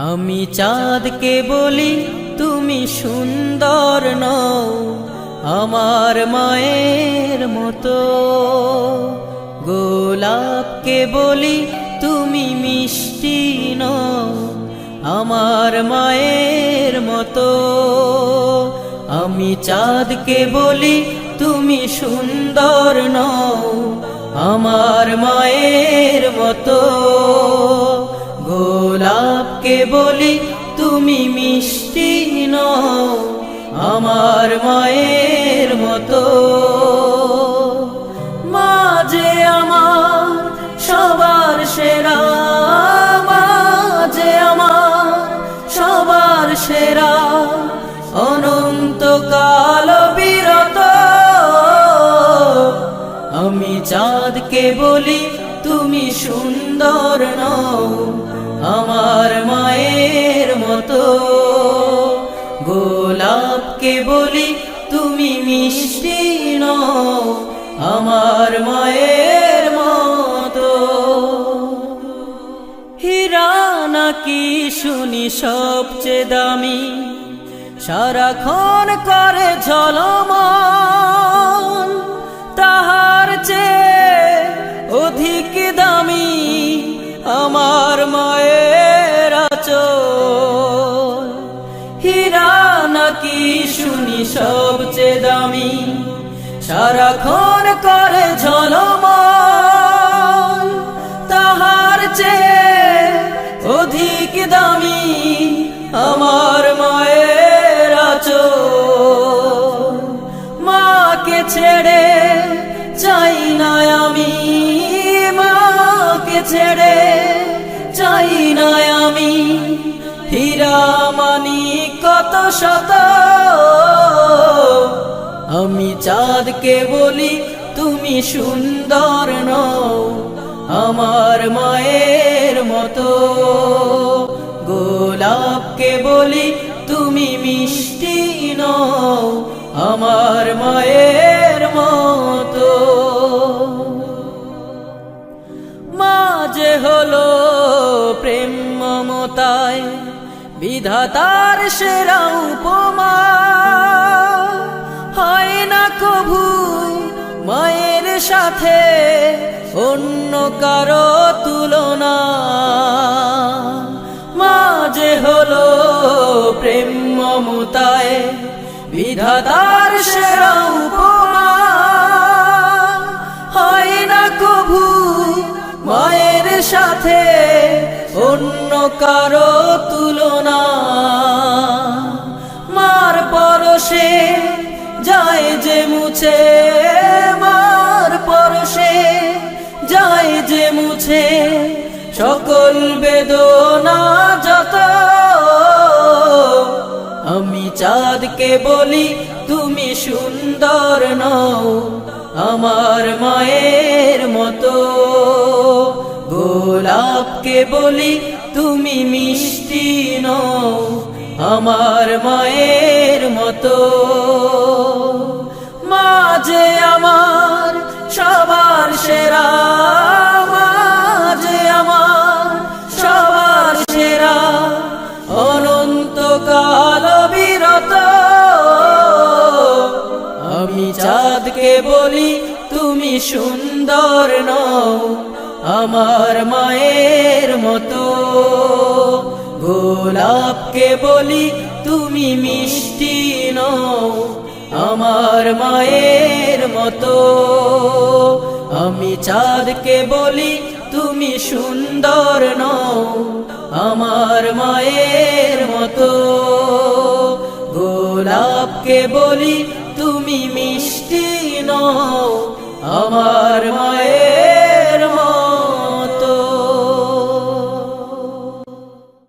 আমি চাঁদকে বলি তুমি সুন্দর নও আমার মায়ের মতো, গোলাপকে বলি তুমি মিষ্টি নও আমার মায়ের মতো। আমি চাঁদকে বলি তুমি সুন্দর নও আমার মায়ের মতো, গোলাপকে বলি তুমি মিষ্টি নও আমার মায়ের মতো। মা যে আমার সবার সেরা, মা যে আমার সবার সেরা, অনন্তকাল বিরত। আমি চাঁদকে বলি তুমি সুন্দর নও আমার মায়ের মতো, গোলাপকে বলি তুমি মিষ্টি নও আমার মায়ের মতো। হীরা নাকি শুনি সবচেয়ে দামি, সারাক্ষণ করে ঝলমল, তাহার চেয়ে অধিক দামি আমার মায়ের আঁচল। হীরা নাকি শুনি সবচেয়ে দামি, সারাক্ষণ করে ঝলমল, তাহার চেয়ে অধিক দামি আমার মায়ের আঁচল। মাকে ছেড়ে চাই না আমি, মাকে ছেড়ে চাই না আমি, হীরা মানি কত শত। আমি চাঁদকে বলি তুমি সুন্দর নও আমার মায়ের মতো, গোলাপকে বলি তুমি মিষ্টি নও আমার মায়ের মতো। মা যে হলো প্রেম মমতায় বিধাতার সেরা উপমা, হয় না কভু মায়ের সাথে অন্য কারো তুলনা। মা যে হলো প্রেম মমতায় বিধাতার সেরা উপমা, হয় না কভু মায়ের সাথে অন্য কারো তুলনা। মার পরশে যায় যে মুছে, মার পরশে যায় যে মুছে সকল বেদনা যত। আমি চাঁদকে বলি তুমি সুন্দর নও আমার মায়ের মতো, গোলাপকে বলি তুমি মিষ্টি নও আমার মায়ের মতো। মা যে আমার সবার সেরা, মা যে আমার সবার সেরা, অনন্তকাল বিরত। আমি চাঁদকে বলি তুমি সুন্দর নও আমার মায়ের মতো, গোলাপকে বলি তুমি মিষ্টি নও আমার মায়ের মতো। আমি চাঁদকে বলি তুমি সুন্দর নও আমার মায়ের মতো, গোলাপকে বলি তুমি মিষ্টি নও আমার মায়ের